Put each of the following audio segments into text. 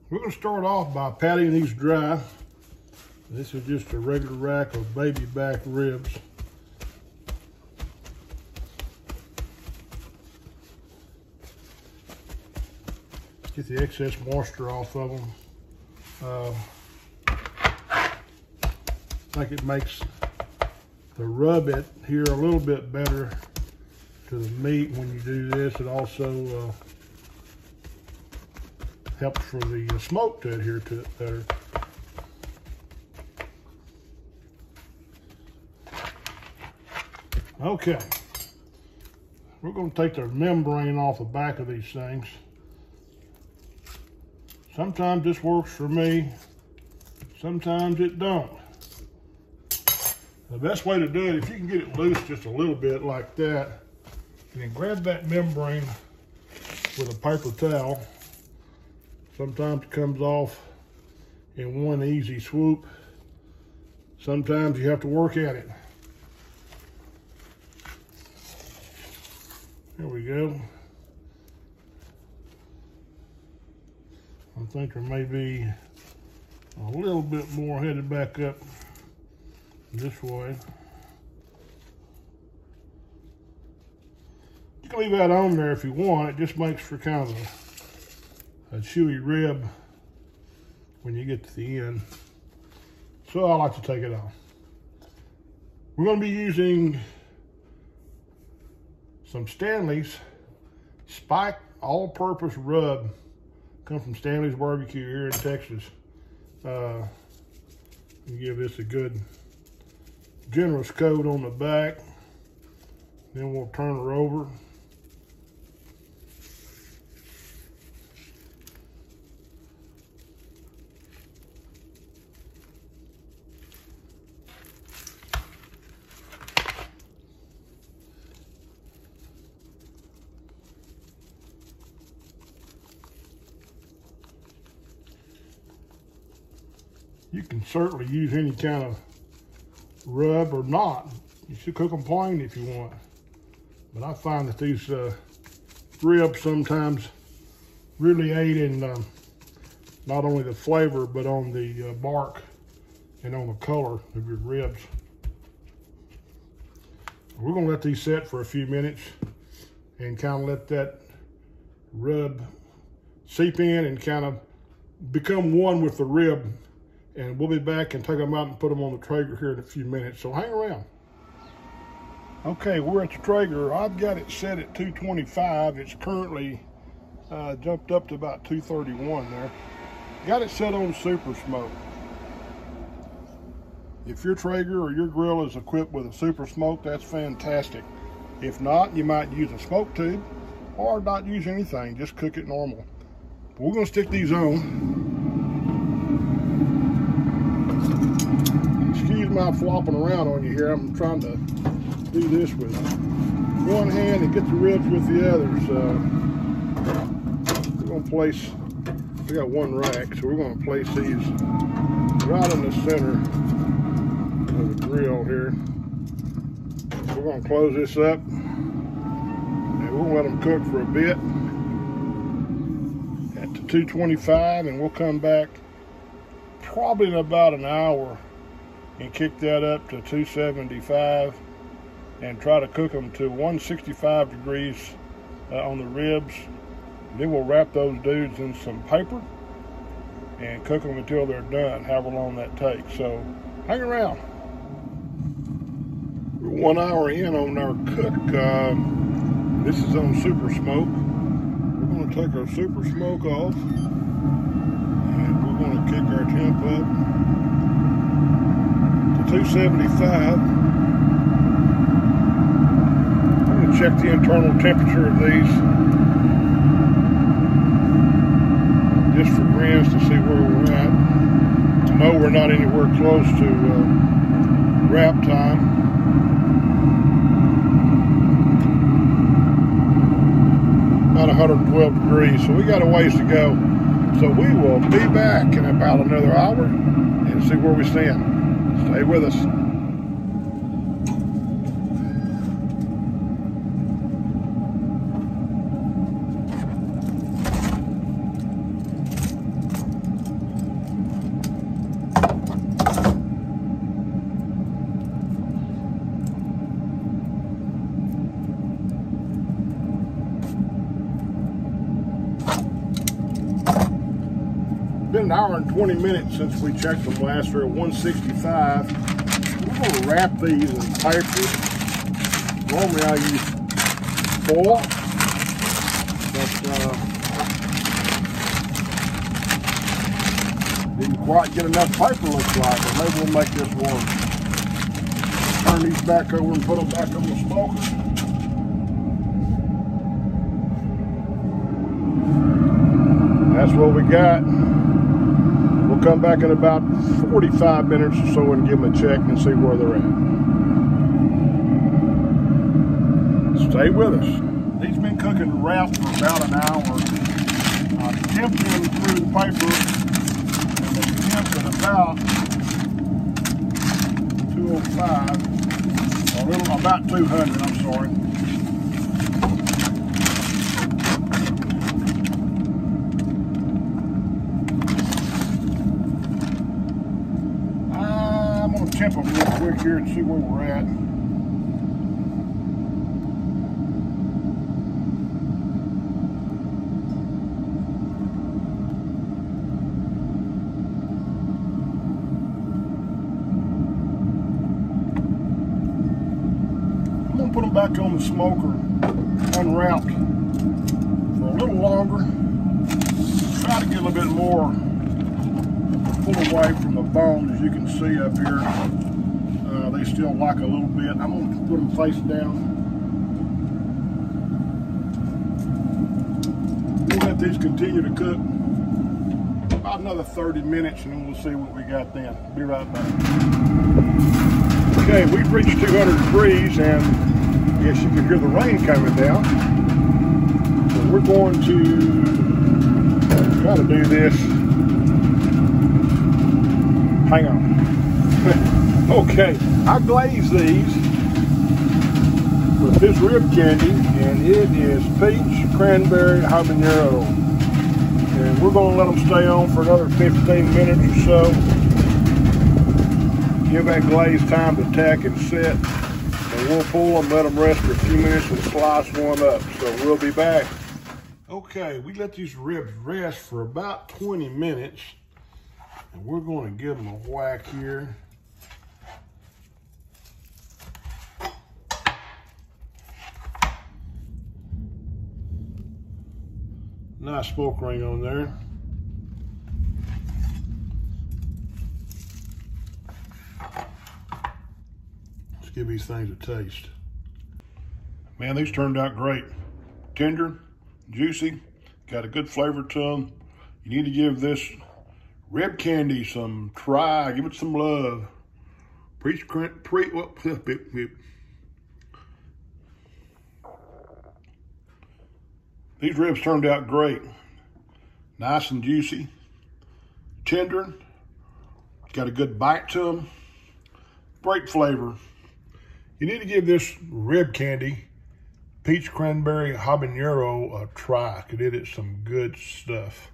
We're going to start off by patting these dry. This is just a regular rack of baby back ribs. Get the excess moisture off of them. I think it makes the rub it here a little bit better to the meat when you do this. It also helps for the smoke to adhere to it better. Okay, we're going to take the membrane off the back of these things. Sometimes this works for me, sometimes it don't. The best way to do it, if you can get it loose just a little bit like that, and then grab that membrane with a paper towel. Sometimes it comes off in one easy swoop. Sometimes you have to work at it. There we go. I think there may be a little bit more headed back up this way. You can leave that on there if you want. It just makes for kind of a chewy rib when you get to the end. So I like to take it off. We're going to be using some Stanley's Spike all-purpose rub. Come from Stanley's Barbecue here in Texas. Give this a good generous coat on the back. Then we'll turn her over. You can certainly use any kind of rub or not. You should cook them plain if you want. But I find that these ribs sometimes really aid in not only the flavor, but on the bark and on the color of your ribs. We're gonna let these set for a few minutes and kind of let that rub seep in and kind of become one with the rib. And we'll be back and take them out and put them on the Traeger here in a few minutes, so hang around. Okay, we're at the Traeger. I've got it set at 225. It's currently jumped up to about 231 there. Got it set on super smoke. If your Traeger or your grill is equipped with a super smoke, that's fantastic. If not, you might use a smoke tube or not use anything, just cook it normal. But we're gonna stick these on. Excuse my flopping around on you here. I'm trying to do this with one hand and get the ribs with the other. So we're going to place, we got one rack, so we're going to place these right in the center of the grill here. We're going to close this up and we'll let them cook for a bit at the 225, and we'll come back probably in about an hour and kick that up to 275 and try to cook them to 165 degrees on the ribs. Then we'll wrap those dudes in some paper and cook them until they're done, however long that takes. So hang around. We're 1 hour in on our cook. This is on super smoke. We're going to take our super smoke off and we're going to kick our temp up 275. I'm going to check the internal temperature of these just for grins to see where we're at. I know we're not anywhere close to wrap time. About 112 degrees, so we got a ways to go. So we will be back in about another hour and see where we stand. Stay with us. been an hour and 20 minutes since we checked them last. They're at 165. We're going to wrap these in paper. Normally I use foil, but didn't quite get enough paper, looks like, but maybe we'll make this work. Turn these back over and put them back on the smoker. That's what we got. We'll come back in about 45 minutes or so and give them a check and see where they're at. Stay with us. These been cooking wrapped for about an hour. I temped them through the paper, and they temped at about 205, or a little, about 200, I'm sorry. I'm going to temp them real quick here and see where we're at. Put them back on the smoker, unwrapped for a little longer. Try to get a little bit more pull away from the bone, as you can see up here. They still lock a little bit. I'm going to put them face down. We'll let these continue to cook about another 30 minutes, and then we'll see what we got then. Be right back. Okay, we've reached 200 degrees, and yes, you can hear the rain coming down. So we're going to try to do this. Hang on. Okay, I glazed these with this rib candy, and it is peach, cranberry, habanero. And we're going to let them stay on for another 15 minutes or so. Give that glaze time to tack and set. And we'll pull them, let them rest for a few minutes, and slice one up. So we'll be back. Okay, we let these ribs rest for about 20 minutes. And we're going to give them a whack here. Nice smoke ring on there. Let's give these things a taste. Man, these turned out great. Tender, juicy, got a good flavor to them. You need to give this rib candy some try, give it some love. These ribs turned out great. Nice and juicy, tender, got a good bite to them, great flavor. You need to give this rib candy, peach, cranberry, habanero a try, because it is some good stuff.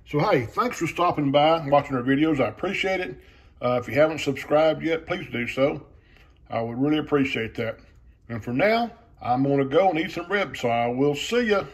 So hey, thanks for stopping by and watching our videos. I appreciate it. If you haven't subscribed yet, please do so. I would really appreciate that. And for now, I'm gonna go and eat some ribs, so I will see ya.